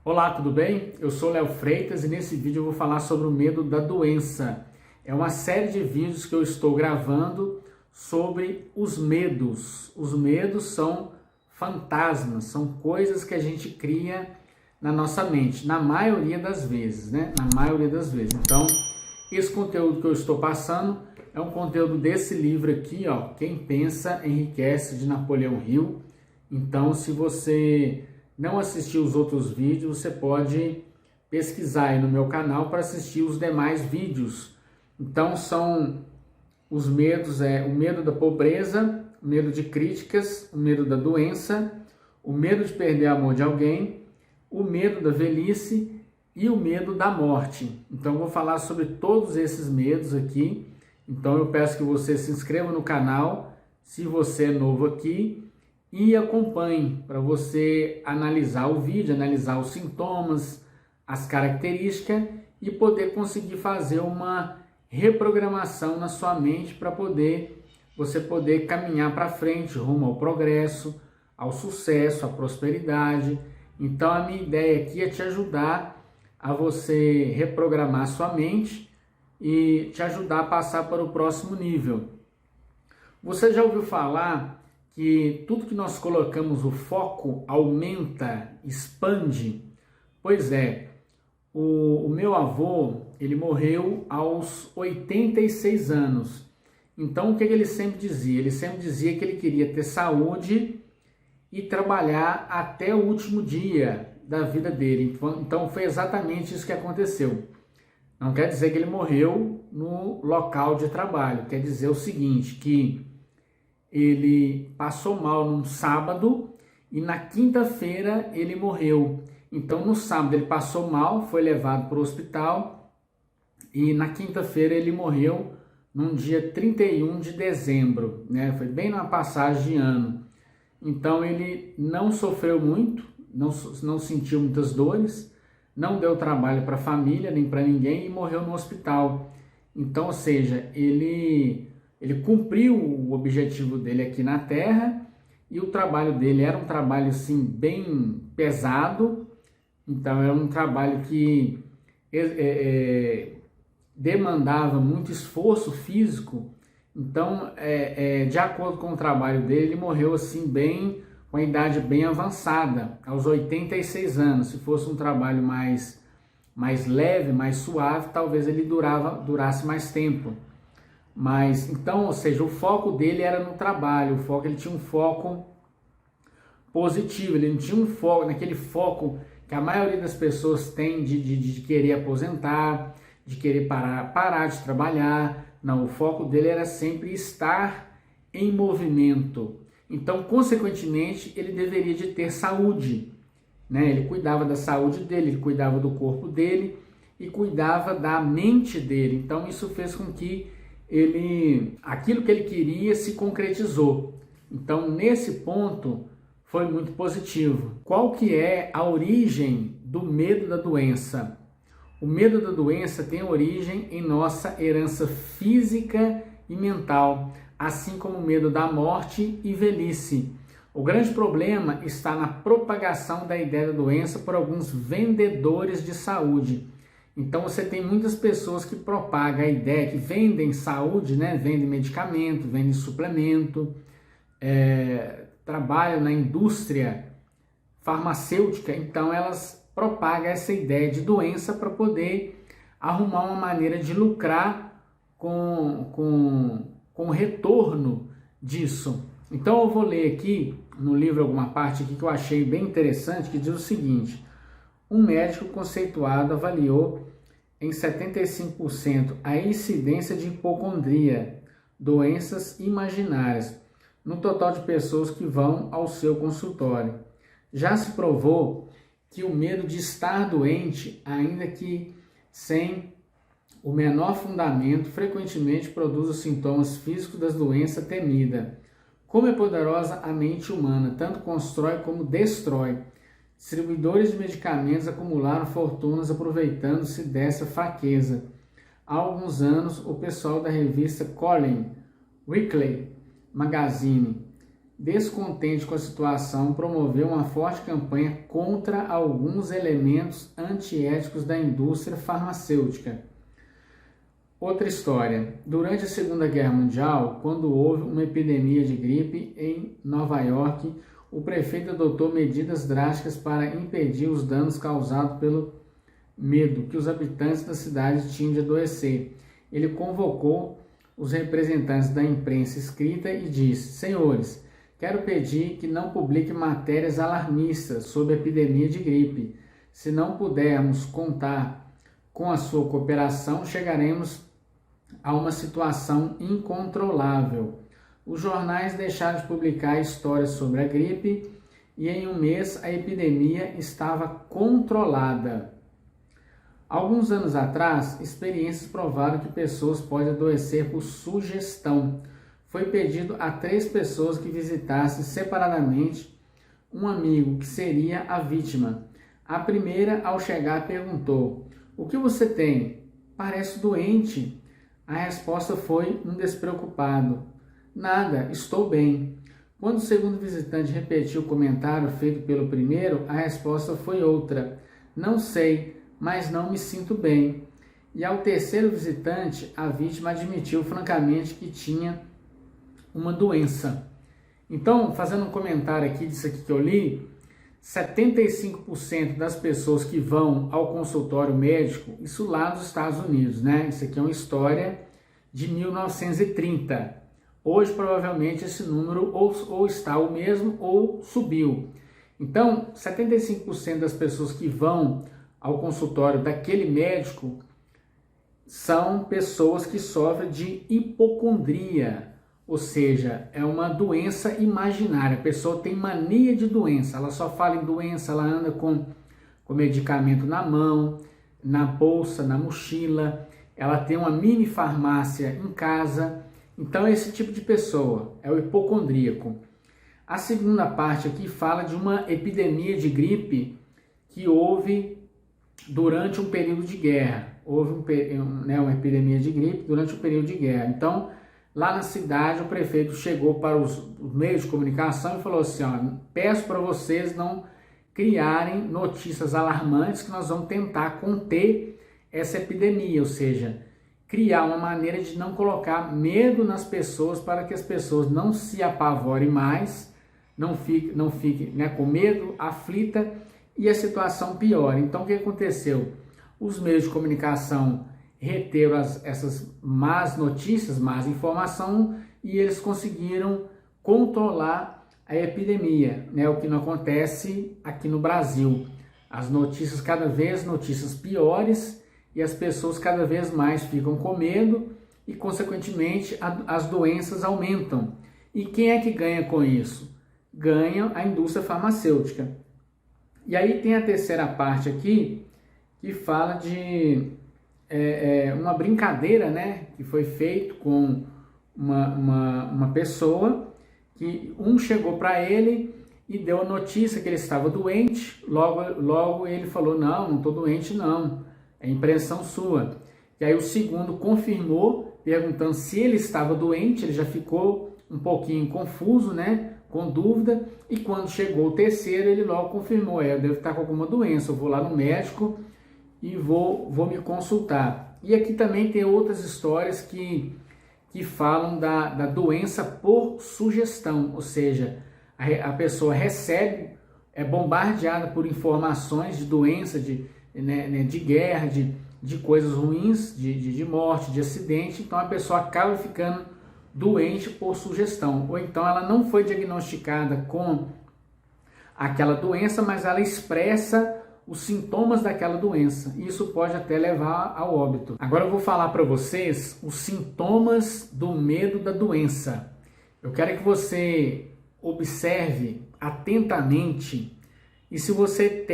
Olá, tudo bem? Eu sou Léo Freitas e nesse vídeo eu vou falar sobre o medo da doença. É uma série de vídeos que eu estou gravando sobre os medos. Os medos são fantasmas, são coisas que a gente cria na nossa mente, na maioria das vezes, né? Na maioria das vezes. Então, esse conteúdo que eu estou passando é um conteúdo desse livro aqui, ó, Quem Pensa Enriquece, de Napoleão Hill. Então, se você não assistiu os outros vídeos, você pode pesquisar aí no meu canal para assistir os demais vídeos. Então são os medos, o medo da pobreza, o medo de críticas, o medo da doença, o medo de perder o amor de alguém, o medo da velhice e o medo da morte. Então eu vou falar sobre todos esses medos aqui. Então eu peço que você se inscreva no canal, se você é novo aqui, e acompanhe para você analisar o vídeo, analisar os sintomas, as características e poder conseguir fazer uma reprogramação na sua mente para você poder caminhar para frente, rumo ao progresso, ao sucesso, à prosperidade. Então a minha ideia aqui é te ajudar a você reprogramar sua mente e te ajudar a passar para o próximo nível. Você já ouviu falar que tudo que nós colocamos o foco aumenta, expande? Pois é, o meu avô, ele morreu aos 86 anos. Então o que ele sempre dizia? Ele sempre dizia que ele queria ter saúde e trabalhar até o último dia da vida dele. Então foi exatamente isso que aconteceu. Não quer dizer que ele morreu no local de trabalho, quer dizer o seguinte, que ele passou mal num sábado e na quinta-feira ele morreu. Então no sábado ele passou mal, foi levado para o hospital e na quinta-feira ele morreu num dia 31 de dezembro, né? Foi bem numa passagem de ano. Então ele não sofreu muito, não sentiu muitas dores, não deu trabalho para a família nem para ninguém e morreu no hospital. Então, ou seja, ele cumpriu o objetivo dele aqui na Terra e o trabalho dele era um trabalho assim bem pesado. Então era um trabalho que demandava muito esforço físico. Então, de acordo com o trabalho dele, ele morreu assim bem, com a idade bem avançada, aos 86 anos. Se fosse um trabalho mais leve, mais suave, talvez ele durasse mais tempo. Mas, então, ou seja, o foco dele era no trabalho, ele tinha um foco positivo, ele não tinha um foco, naquele foco que a maioria das pessoas tem de querer aposentar, de querer parar de trabalhar. Não, o foco dele era sempre estar em movimento. Então, consequentemente, ele deveria de ter saúde, né? Ele cuidava da saúde dele, ele cuidava do corpo dele e cuidava da mente dele. Então, isso fez com que aquilo que ele queria se concretizou. Então, nesse ponto, foi muito positivo. Qual que é a origem do medo da doença? O medo da doença tem origem em nossa herança física e mental, assim como o medo da morte e velhice. O grande problema está na propagação da ideia da doença por alguns vendedores de saúde. Então você tem muitas pessoas que propagam a ideia, que vendem saúde, né? Vendem medicamento, vendem suplemento, trabalham na indústria farmacêutica, então elas propagam essa ideia de doença para poder arrumar uma maneira de lucrar com o retorno disso. Então eu vou ler aqui no livro alguma parte aqui que eu achei bem interessante, que diz o seguinte: um médico conceituado avaliou em 75% a incidência de hipocondria, doenças imaginárias, no total de pessoas que vão ao seu consultório. Já se provou que o medo de estar doente, ainda que sem o menor fundamento, frequentemente produz os sintomas físicos das doenças temidas. Como é poderosa a mente humana, tanto constrói como destrói. Distribuidores de medicamentos acumularam fortunas aproveitando-se dessa fraqueza. Há alguns anos, o pessoal da revista Colin Weekly Magazine descontente com a situação, promoveu uma forte campanha contra alguns elementos antiéticos da indústria farmacêutica. Outra história. Durante a Segunda Guerra Mundial, quando houve uma epidemia de gripe em Nova York, o prefeito adotou medidas drásticas para impedir os danos causados pelo medo que os habitantes da cidade tinham de adoecer. Ele convocou os representantes da imprensa escrita e disse: senhores, quero pedir que não publiquem matérias alarmistas sobre a epidemia de gripe. Se não pudermos contar com a sua cooperação, chegaremos a uma situação incontrolável. Os jornais deixaram de publicar histórias sobre a gripe e em um mês a epidemia estava controlada. Alguns anos atrás, experiências provaram que pessoas podem adoecer por sugestão. Foi pedido a 3 pessoas que visitassem separadamente um amigo que seria a vítima. A primeira, ao chegar, perguntou: "O que você tem? Parece doente." A resposta foi um despreocupado: "Nada, estou bem." Quando o segundo visitante repetiu o comentário feito pelo primeiro, a resposta foi outra: "Não sei, mas não me sinto bem." E ao terceiro visitante, a vítima admitiu francamente que tinha uma doença. Então, fazendo um comentário aqui disso aqui que eu li, 75% das pessoas que vão ao consultório médico, isso lá nos Estados Unidos, né? Isso aqui é uma história de 1930. Hoje, provavelmente, esse número ou está o mesmo ou subiu. Então, 75% das pessoas que vão ao consultório daquele médico são pessoas que sofrem de hipocondria, ou seja, é uma doença imaginária. A pessoa tem mania de doença, ela só fala em doença, ela anda com medicamento na mão, na bolsa, na mochila, ela tem uma mini farmácia em casa. Então, esse tipo de pessoa é o hipocondríaco. A segunda parte aqui fala de uma epidemia de gripe que houve durante um período de guerra. Houve uma epidemia de gripe durante um período de guerra. Então, lá na cidade, o prefeito chegou para os meios de comunicação e falou assim: ó, peço para vocês não criarem notícias alarmantes, que nós vamos tentar conter essa epidemia, ou seja, criar uma maneira de não colocar medo nas pessoas para que as pessoas não se apavorem mais, não fiquem com medo, aflita e a situação piora. Então, o que aconteceu? Os meios de comunicação reteram essas más notícias, más informação, e eles conseguiram controlar a epidemia, né? O que não acontece aqui no Brasil. As notícias cada vez notícias piores e as pessoas cada vez mais ficam com medo e, consequentemente, as doenças aumentam. E quem é que ganha com isso? Ganha a indústria farmacêutica. E aí tem a terceira parte aqui, que fala de uma brincadeira, né, que foi feito com uma pessoa, que chegou para ele e deu a notícia que ele estava doente. Logo ele falou: não estou doente não, é impressão sua. E aí o segundo confirmou, perguntando se ele estava doente. Ele já ficou um pouquinho confuso, né, com dúvida, e quando chegou o terceiro, ele logo confirmou: eu devo estar com alguma doença, eu vou lá no médico e vou me consultar. E aqui também tem outras histórias que falam da doença por sugestão, ou seja, a pessoa recebe, é bombardeada por informações de doença, de guerra, de coisas ruins, de morte, de acidente. Então a pessoa acaba ficando doente por sugestão, ou então ela não foi diagnosticada com aquela doença, mas ela expressa os sintomas daquela doença. Isso pode até levar ao óbito. Agora eu vou falar para vocês os sintomas do medo da doença. Eu quero que você observe atentamente e, se você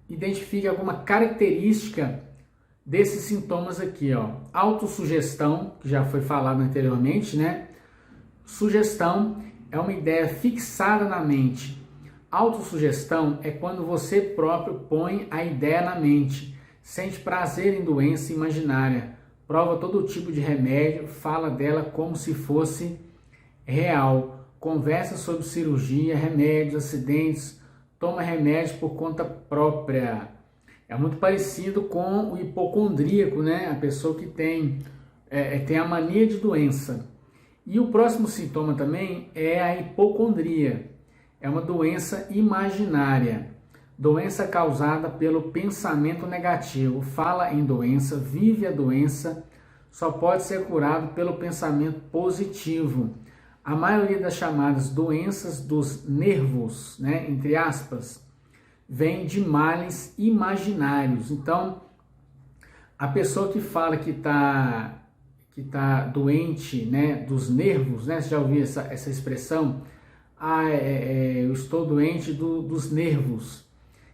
identifique alguma característica desses sintomas aqui, ó. Autossugestão, que já foi falado anteriormente, né? Sugestão é uma ideia fixada na mente. Autossugestão é quando você próprio põe a ideia na mente, sente prazer em doença imaginária, prova todo tipo de remédio, fala dela como se fosse real, conversa sobre cirurgia, remédios, acidentes, toma remédio por conta própria. É muito parecido com o hipocondríaco, né? A pessoa que tem a mania de doença. E o próximo sintoma também é a hipocondria. É uma doença imaginária, doença causada pelo pensamento negativo. Fala em doença, vive a doença, só pode ser curado pelo pensamento positivo. A maioria das chamadas doenças dos nervos, né, entre aspas, vem de males imaginários. Então, a pessoa que fala que está doente, né, dos nervos, né, você já ouviu essa expressão? Eu estou doente dos nervos.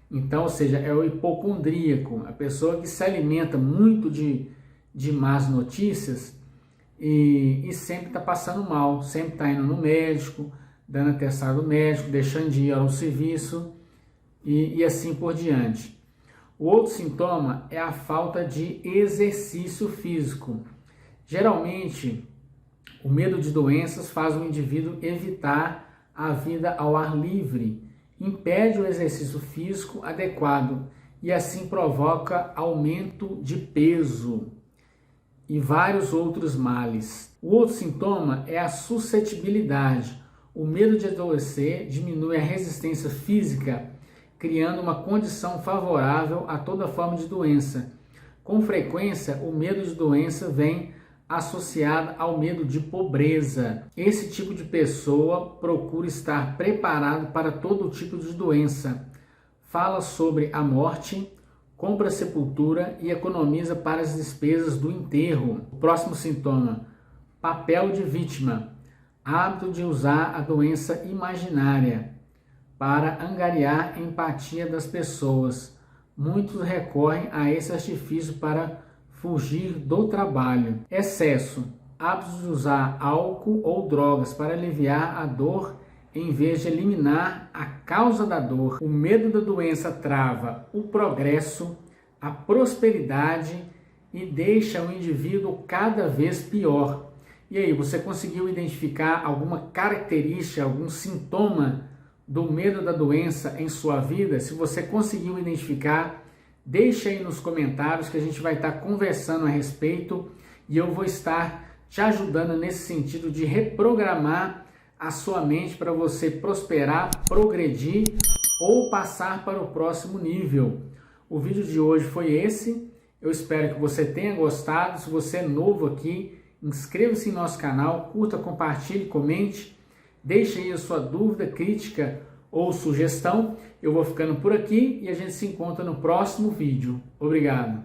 Então, ou seja, é o hipocondríaco, a pessoa que se alimenta muito de más notícias e sempre está passando mal, sempre está indo no médico, dando atestado médico, deixando de ir ao serviço e assim por diante. O outro sintoma é a falta de exercício físico. Geralmente, o medo de doenças faz o indivíduo evitar a vida ao ar livre, impede o exercício físico adequado e assim provoca aumento de peso e vários outros males. O outro sintoma é a suscetibilidade. O medo de adoecer diminui a resistência física, criando uma condição favorável a toda forma de doença. Com frequência, o medo de doença vem associado ao medo de pobreza. Esse tipo de pessoa procura estar preparado para todo tipo de doença. Fala sobre a morte, compra a sepultura e economiza para as despesas do enterro. O próximo sintoma, papel de vítima. Hábito de usar a doença imaginária para angariar empatia das pessoas. Muitos recorrem a esse artifício para fugir do trabalho. Excesso. Hábito de usar álcool ou drogas para aliviar a dor em vez de eliminar a causa da dor. O medo da doença trava o progresso, a prosperidade e deixa o indivíduo cada vez pior. E aí, você conseguiu identificar alguma característica, algum sintoma do medo da doença em sua vida? Se você conseguiu identificar, deixa aí nos comentários que a gente vai estar conversando a respeito e eu vou estar te ajudando nesse sentido de reprogramar a sua mente para você prosperar, progredir ou passar para o próximo nível. O vídeo de hoje foi esse. Eu espero que você tenha gostado. Se você é novo aqui, inscreva-se em nosso canal, curta, compartilhe, comente, deixe aí a sua dúvida, crítica ou sugestão. Eu vou ficando por aqui e a gente se encontra no próximo vídeo. Obrigado!